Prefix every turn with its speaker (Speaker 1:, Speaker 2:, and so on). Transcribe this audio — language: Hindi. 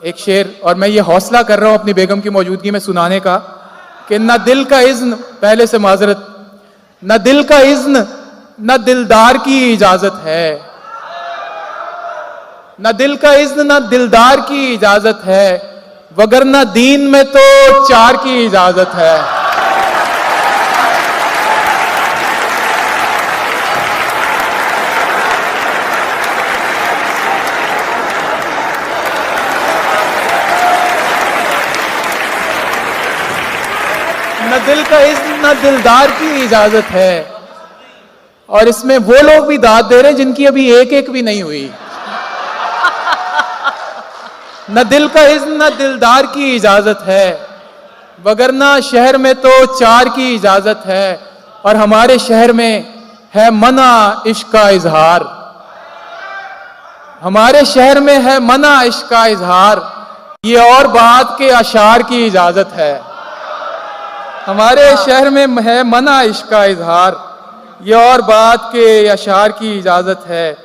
Speaker 1: एक शेर, और मैं ये हौसला कर रहा हूं अपनी बेगम की मौजूदगी में सुनाने का कि न दिल का इज्न, पहले से माजरत, न दिल का इज्न न दिलदार की इजाजत है, न दिल का इज्न न दिलदार की इजाजत है, वगरना दीन में तो चार की इजाजत है। न दिल का इज्न न दिलदार की इजाजत है। और इसमें वो लोग भी दाद दे रहे हैं जिनकी अभी एक एक भी नहीं हुई। न दिल का इज्न न दिलदार की इजाजत है, वगरना शहर में तो चार की इजाजत है। और हमारे शहर में है मना इश्क का इजहार, हमारे शहर में है मना इश्क का इजहार, ये और बात के अशार की इजाजत है। हमारे शहर में है मना इश्क का इजहार, ये और बात के अशार की इजाजत है।